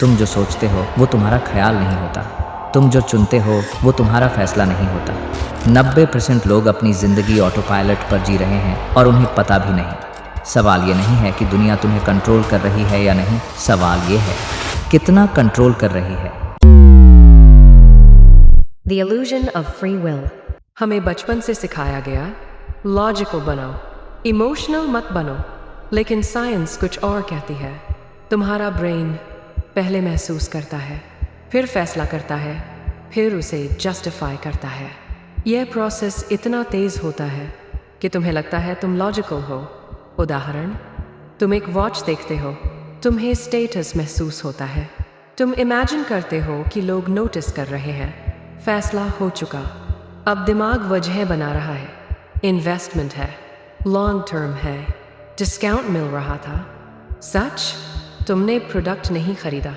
तुम जो सोचते हो वो तुम्हारा ख्याल नहीं होता। तुम जो चुनते हो वो तुम्हारा फैसला नहीं होता। 90% लोग अपनी ज़िंदगी ऑटो पायलट पर जी रहे हैं और उन्हें पता भी नहीं। सवाल ये नहीं है कि दुनिया तुम्हें कंट्रोल कर रही है या नहीं, सवाल ये है कितना कंट्रोल कर रही है। The illusion of free will। हमें बचपन से सिखाया गया लॉजिकल बनो, इमोशनल मत बनो, लेकिन साइंस कुछ और कहती है। तुम्हारा ब्रेन पहले महसूस करता है, फिर फैसला करता है, फिर उसे जस्टिफाई करता है। यह प्रोसेस इतना तेज होता है कि तुम्हें लगता है तुम लॉजिकल हो। उदाहरण, तुम एक वॉच देखते हो, तुम्हें स्टेटस महसूस होता है, तुम इमेजिन करते हो कि लोग नोटिस कर रहे हैं। फैसला हो चुका, अब दिमाग वजह बना रहा है। इन्वेस्टमेंट है, लॉन्ग टर्म है, डिस्काउंट मिल रहा था। सच, तुमने प्रोडक्ट नहीं खरीदा,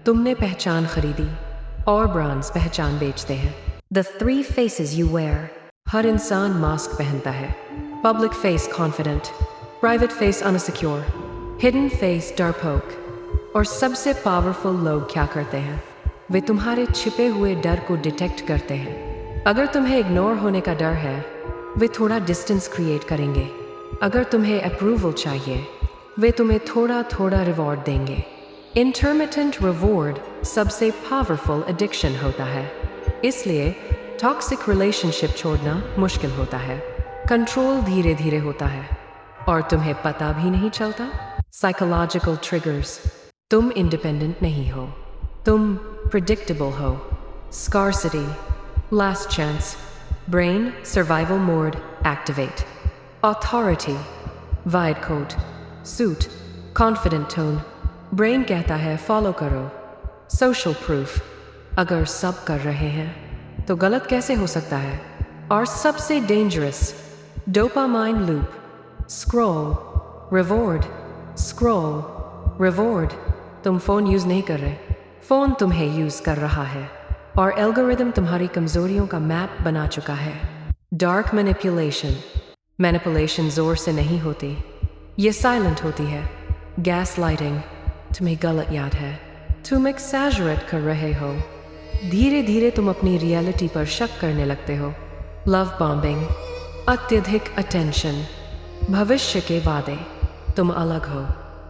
तुमने पहचान खरीदी, और ब्रांड्स पहचान बेचते हैं। The 3 faces you wear। हर इंसान मास्क पहनता है। Public face confident, private face insecure, hidden face डरपोक। और सबसे पावरफुल लोग क्या करते हैं? वे तुम्हारे छिपे हुए डर को डिटेक्ट करते हैं। अगर तुम्हें इग्नोर होने का डर है, वे थोड़ा डिस्टेंस क्रिएट करेंगे। अगर तुम्हें अप्रूवल चाहिए, वे तुम्हें थोड़ा थोड़ा रिवॉर्ड देंगे। इंटरमिटेंट रिवॉर्ड सबसे पावरफुल एडिक्शन होता है। इसलिए टॉक्सिक रिलेशनशिप छोड़ना मुश्किल होता है। कंट्रोल धीरे धीरे होता है और तुम्हें पता भी नहीं चलता। Psychological triggers. तुम इंडिपेंडेंट नहीं हो, तुम प्रिडिक्टेबल हो। Scarcity, last chance, brain survival mode activate. Authority, white coat, suit, confident tone, brain कहता है फॉलो करो। सोशल प्रूफ, अगर सब कर रहे हैं तो गलत कैसे हो सकता है? और सबसे dangerous, dopamine loop. Scroll, reward, scroll, reward. तुम फोन यूज नहीं कर रहे, फोन तुम्हें यूज कर रहा है, और एल्गोरिदम तुम्हारी कमजोरियों का मैप बना चुका है। Dark manipulation. मैनिपुलेशन जोर से नहीं होती, ये साइलेंट होती है। गैस लाइटिंग, तुम्हें गलत याद है, तुम एक्सैजरेट कर रहे हो। धीरे धीरे तुम अपनी रियलिटी पर शक करने लगते हो। लव बॉम्बिंग, अत्यधिक अटेंशन, भविष्य के वादे, तुम अलग हो,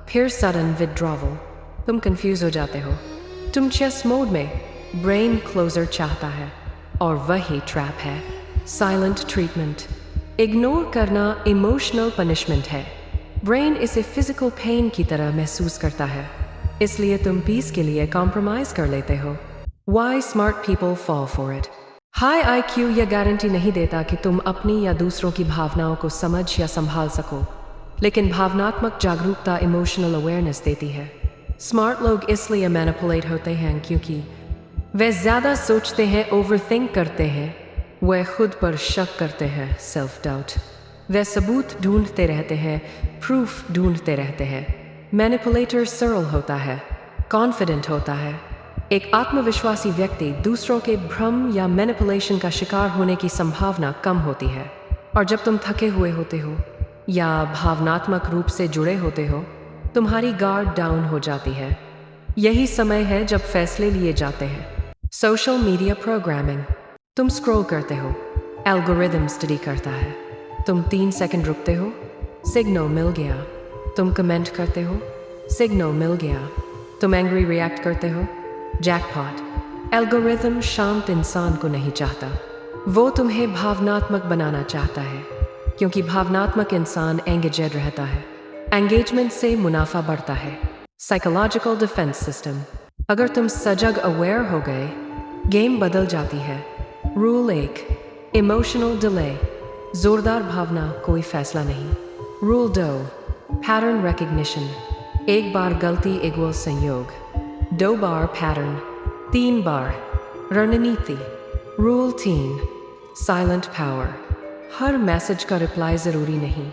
फिर सडन विड्रॉवल, तुम कंफ्यूज हो जाते हो। तुम चेस मोड में, ब्रेन क्लोजर चाहता है, और वही ट्रैप है। Silent treatment. इग्नोर करना इमोशनल पनिशमेंट है। ब्रेन इसे फिजिकल पेन की तरह महसूस करता है, इसलिए तुम पीस के लिए कॉम्प्रोमाइज कर लेते हो। Why smart people fall for it। High IQ यह गारंटी नहीं देता कि तुम अपनी या दूसरों की भावनाओं को समझ या संभाल सको, लेकिन भावनात्मक जागरूकता इमोशनल अवेयरनेस देती है। स्मार्ट लोग इसलिए मैनिपुलेट होते हैं क्योंकि वे ज्यादा सोचते हैं, ओवरथिंक करते हैं, वे खुद पर शक करते हैं, सेल्फ डाउट। वे सबूत ढूंढते रहते हैं, प्रूफ ढूंढते रहते हैं। मैनिपुलेटर सरल होता है, कॉन्फिडेंट होता है। एक आत्मविश्वासी व्यक्ति दूसरों के भ्रम या मैनिपुलेशन का शिकार होने की संभावना कम होती है। और जब तुम थके हुए होते हो या भावनात्मक रूप से जुड़े होते हो, तुम्हारी गार्ड डाउन हो जाती है। यही समय है जब फैसले लिए जाते हैं। Social media programming. तुम स्क्रॉल करते हो, एल्गोरिदम स्टडी करता है। तुम 3 सेकंड रुकते हो, सिग्नल मिल गया। तुम कमेंट करते हो, सिग्नल मिल गया। तुम एंग्री रिएक्ट करते हो, जैकपॉट। एल्गोरिदम शांत इंसान को नहीं चाहता, वो तुम्हें भावनात्मक बनाना चाहता है, क्योंकि भावनात्मक इंसान एंगेजेड रहता है। एंगेजमेंट से मुनाफा बढ़ता है। Psychological defence system. अगर तुम सजग अवेयर हो गए, गेम बदल जाती है। Rule 1, emotional delay. जोरदार भावना, कोई फैसला नहीं। Rule 2, pattern recognition. एक बार गलती इक्वल संयोग, 2 बार पैटर्न, 3 बार रणनीति। Rule 3, silent power. हर मैसेज का रिप्लाई जरूरी नहीं,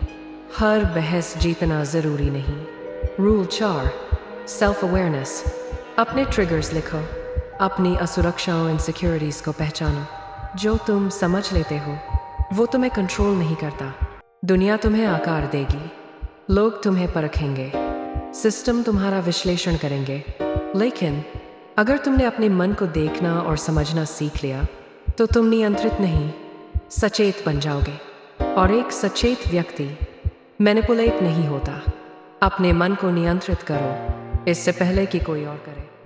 हर बहस जीतना जरूरी नहीं। Rule 4, self awareness. अपने ट्रिगर्स लिखो, अपनी असुरक्षाओं इनसिक्योरिटीज को पहचानो। जो तुम समझ लेते हो वो तुम्हें कंट्रोल नहीं करता। दुनिया तुम्हें आकार देगी, लोग तुम्हें परखेंगे, सिस्टम तुम्हारा विश्लेषण करेंगे, लेकिन अगर तुमने अपने मन को देखना और समझना सीख लिया तो तुम नियंत्रित नहीं, सचेत बन जाओगे। और एक सचेत व्यक्ति मैनिपुलेट नहीं होता। अपने मन को नियंत्रित करो इससे पहले कि कोई और करे।